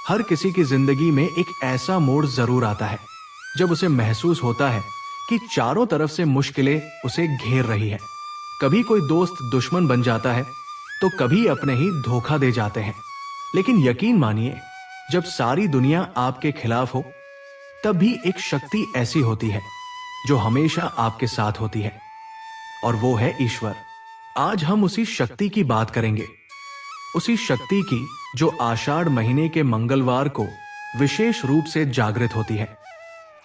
हर किसी की जिंदगी में एक ऐसा मोड़ जरूर आता है जब उसे महसूस होता है कि चारों तरफ से मुश्किलें उसे घेर रही है। कभी कोई दोस्त दुश्मन बन जाता है तो कभी अपने ही धोखा दे जाते हैं। लेकिन यकीन मानिए, जब सारी दुनिया आपके खिलाफ हो तब भी एक शक्ति ऐसी होती है जो हमेशा आपके साथ होती है, और वो है ईश्वर। आज हम उसी शक्ति की बात करेंगे, उसी शक्ति की जो आषाढ़ महीने के मंगलवार को विशेष रूप से जागृत होती है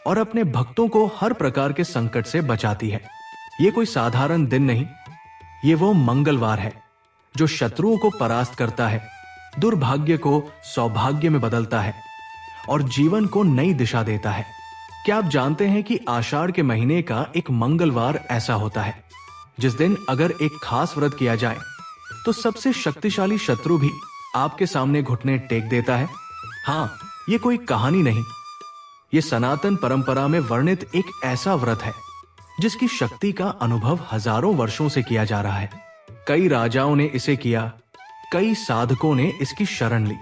और अपने भक्तों को हर प्रकार के संकट से बचाती है। ये कोई साधारण दिन नहीं, ये वो मंगलवार है जो शत्रुओं को परास्त करता है, दुर्भाग्य को सौभाग्य में बदलता है और जीवन को नई दिशा देता है। क्या आप जानते हैं कि आषाढ़ के महीने का एक मंगलवार ऐसा होता है जिस दिन अगर एक खास व्रत किया जाए तो सबसे शक्तिशाली शत्रु भी आपके सामने घुटने टेक देता है। हाँ, ये कोई कहानी नहीं, ये सनातन परंपरा में वर्णित एक ऐसा व्रत है जिसकी शक्ति का अनुभव हजारों वर्षों से किया जा रहा है। कई राजाओं ने इसे किया, कई साधकों ने इसकी शरण ली,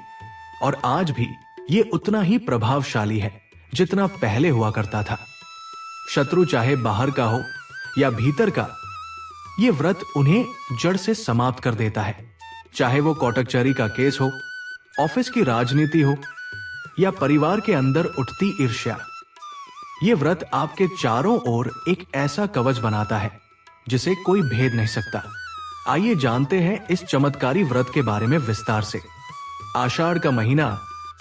और आज भी ये उतना ही प्रभावशाली है जितना पहले हुआ करता था। शत्रु चाहे बाहर का हो या भीतर का, ये व्रत उन्हें जड़ से समाप्त कर देता है। चाहे वो कौटकचरी का केस हो, ऑफिस की राजनीति हो या परिवार के अंदर उठती ईर्ष्या, ये व्रत आपके चारों ओर एक ऐसा कवच बनाता है जिसे कोई भेद नहीं सकता। आइए जानते हैं इस चमत्कारी व्रत के बारे में विस्तार से। आषाढ़ का महीना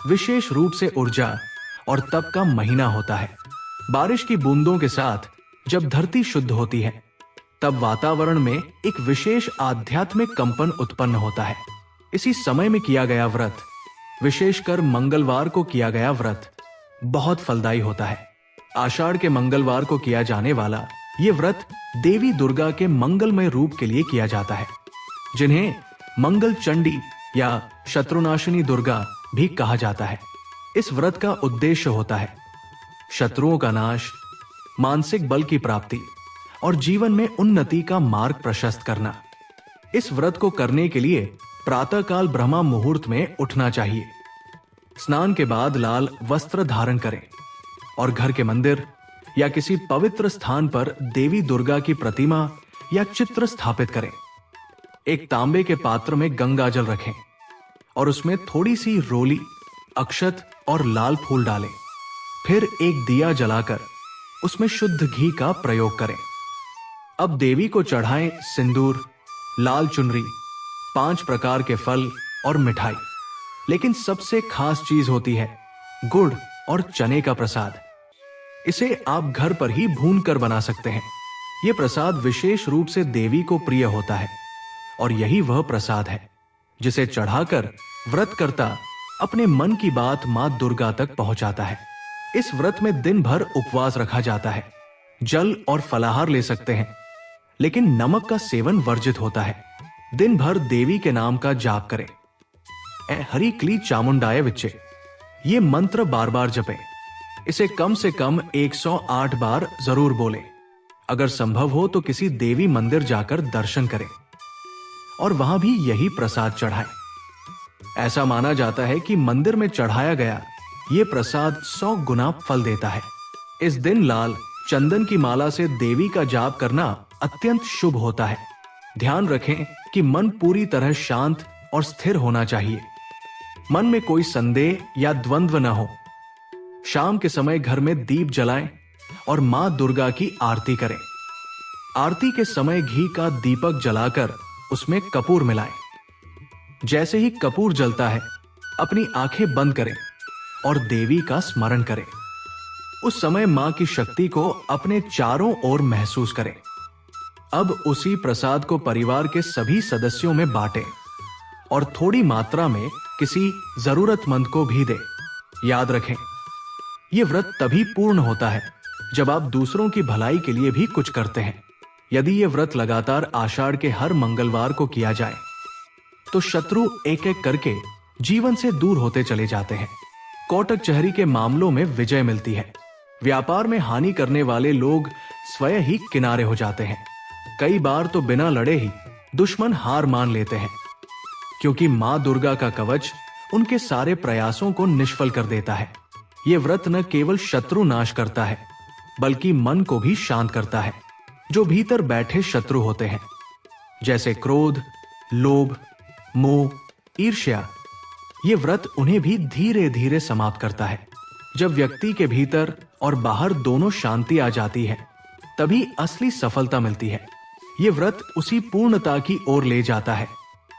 विशेष रूप से ऊर्जा और तप का महीना होता है। बारिश की बूंदों के साथ जब धरती शुद्ध होती है तब वातावरण में एक विशेष आध्यात्मिक कंपन उत्पन्न होता है। इसी समय में किया गया व्रत, विशेषकर मंगलवार को किया गया व्रत, बहुत फलदायी होता है। आषाढ़ के मंगलवार को किया जाने वाला ये व्रत देवी दुर्गा के मंगलमय रूप के लिए किया जाता है, जिन्हें मंगल चंडी या शत्रुनाशिनी दुर्गा भी कहा जाता है। इस व्रत का उद्देश्य होता है शत्रुओं का नाश, मानसिक बल की प्राप्ति और जीवन में उन्नति का मार्ग प्रशस्त करना। इस व्रत को करने के लिए प्रातःकाल ब्रह्मा मुहूर्त में उठना चाहिए। स्नान के बाद लाल वस्त्र धारण करें और घर के मंदिर या किसी पवित्र स्थान पर देवी दुर्गा की प्रतिमा या चित्र स्थापित करें। एक तांबे के पात्र में गंगा जल रखें और उसमें थोड़ी सी रोली, अक्षत और लाल फूल डालें। फिर एक दिया जलाकर उसमें शुद्ध घी का प्रयोग करें। अब देवी को चढ़ाएं सिंदूर, लाल चुनरी, 5 प्रकार के फल और मिठाई। लेकिन सबसे खास चीज होती है गुड़ और चने का प्रसाद। इसे आप घर पर ही भून कर बना सकते हैं। यह प्रसाद विशेष रूप से देवी को प्रिय होता है और यही वह प्रसाद है जिसे चढ़ाकर व्रतकर्ता अपने मन की बात मां दुर्गा तक पहुंचाता है। इस व्रत में दिन भर उपवास रखा जाता है। जल और फलाहार ले सकते हैं, लेकिन नमक का सेवन वर्जित होता है। दिन भर देवी के नाम का जाप करें। ए हरि क्ली चामुंडाय विच्चे, ये मंत्र बार बार जपें। इसे कम से कम 108 बार जरूर बोलें। अगर संभव हो तो किसी देवी मंदिर जाकर दर्शन करें और वहां भी यही प्रसाद चढ़ाएं। ऐसा माना जाता है कि मंदिर में चढ़ाया गया ये प्रसाद 100 गुना फल देता है। इस दिन लाल चंदन की माला से देवी का जाप करना अत्यंत शुभ होता है। ध्यान रखें कि मन पूरी तरह शांत और स्थिर होना चाहिए। मन में कोई संदेह या द्वंद्व न हो। शाम के समय घर में दीप जलाएं और मां दुर्गा की आरती करें। आरती के समय घी का दीपक जलाकर उसमें कपूर मिलाएं। जैसे ही कपूर जलता है, अपनी आंखें बंद करें और देवी का स्मरण करें। उस समय मां की शक्ति को अपने चारों ओर महसूस करें। अब उसी प्रसाद को परिवार के सभी सदस्यों में बांटें और थोड़ी मात्रा में किसी जरूरतमंद को भी दें। याद रखें, यह व्रत तभी पूर्ण होता है जब आप दूसरों की भलाई के लिए भी कुछ करते हैं। यदि यह व्रत लगातार आषाढ़ के हर मंगलवार को किया जाए तो शत्रु एक एक करके जीवन से दूर होते चले जाते हैं। कौटक चहरी के मामलों में विजय मिलती है। व्यापार में हानि करने वाले लोग स्वयं ही किनारे हो जाते हैं। कई बार तो बिना लड़े ही दुश्मन हार मान लेते हैं, क्योंकि मां दुर्गा का कवच उनके सारे प्रयासों को निष्फल कर देता है। ये व्रत न केवल शत्रु नाश करता है, बल्कि मन को भी शांत करता है, जो भीतर बैठे शत्रु होते हैं, जैसे क्रोध, लोभ, मोह, ईर्ष्या। ये व्रत उन्हें भी धीरे धीरे समाप्त करता है। जब व्यक्ति के भीतर और बाहर दोनों शांति आ जाती है, तभी असली सफलता मिलती है। ये व्रत उसी पूर्णता की ओर ले जाता है।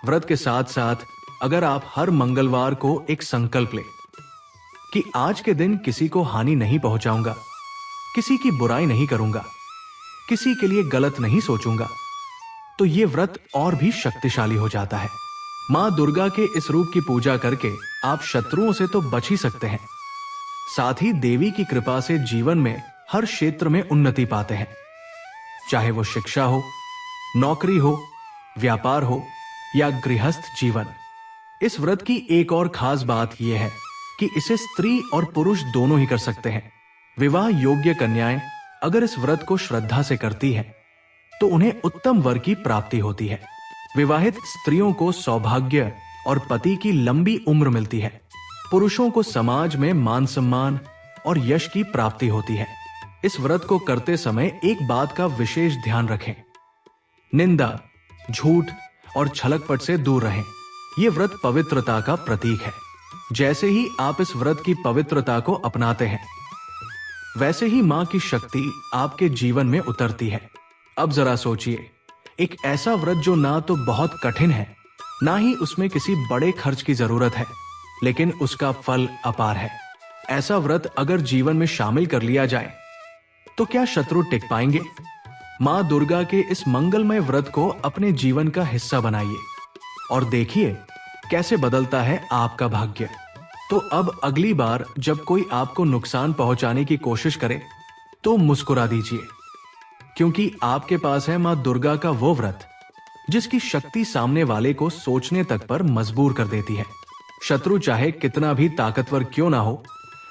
व्रत के साथ साथ अगर आप हर मंगलवार को एक संकल्प लें कि आज के दिन किसी को हानि नहीं पहुंचाऊंगा, किसी की बुराई नहीं करूंगा, किसी के लिए गलत नहीं सोचूंगा, तो यह व्रत और भी शक्तिशाली हो जाता है। मां दुर्गा के इस रूप की पूजा करके आप शत्रुओं से तो बच ही सकते हैं, साथ ही देवी की कृपा से जीवन में हर क्षेत्र में उन्नति पाते हैं, चाहे वो शिक्षा हो, नौकरी हो, व्यापार हो या गृहस्थ जीवन। इस व्रत की एक और खास बात यह है कि इसे स्त्री और पुरुष दोनों ही कर सकते हैं। विवाह योग्य कन्याएं अगर इस व्रत को श्रद्धा से करती हैं, तो उन्हें उत्तम वर की प्राप्ति होती है। विवाहित स्त्रियों को सौभाग्य और पति की लंबी उम्र मिलती है। पुरुषों को समाज में मान सम्मान और यश की प्राप्ति होती है। इस व्रत को करते समय एक बात का विशेष ध्यान रखें, निंदा, झूठ और छलकपट से दूर रहें। यह व्रत पवित्रता का प्रतीक है। जैसे ही आप इस व्रत की पवित्रता को अपनाते हैं, वैसे ही मां की शक्ति आपके जीवन में उतरती है। अब जरा सोचिए, एक ऐसा व्रत जो ना तो बहुत कठिन है, ना ही उसमें किसी बड़े खर्च की जरूरत है, लेकिन उसका फल अपार है। ऐसा व्रत अगर जीवन में शामिल कर लिया जाए, तो क्या शत्रु टिक पाएंगे? मां दुर्गा के इस मंगलमय व्रत को अपने जीवन का हिस्सा बनाइए और देखिए कैसे बदलता है आपका भाग्य। तो अब अगली बार जब कोई आपको नुकसान पहुंचाने की कोशिश करे, तो मुस्कुरा दीजिए, क्योंकि आपके पास है मां दुर्गा का वो व्रत जिसकी शक्ति सामने वाले को सोचने तक पर मजबूर कर देती है। शत्रु चाहे कितना भी ताकतवर क्यों ना हो,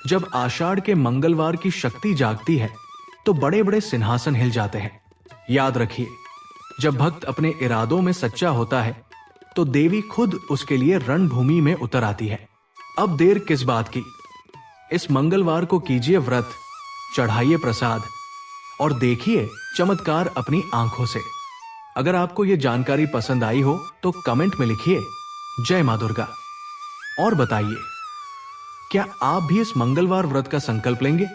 जब आषाढ़ के मंगलवार की शक्ति जागती है, तो बड़े बड़े सिंहासन हिल जाते हैं। याद रखिए, जब भक्त अपने इरादों में सच्चा होता है, तो देवी खुद उसके लिए रणभूमि में उतर आती है। अब देर किस बात की? इस मंगलवार को कीजिए व्रत, चढ़ाइए प्रसाद और देखिए चमत्कार अपनी आंखों से। अगर आपको यह जानकारी पसंद आई हो तो कमेंट में लिखिए जय मां दुर्गा और बताइए, क्या आप भी इस मंगलवार व्रत का संकल्प लेंगे?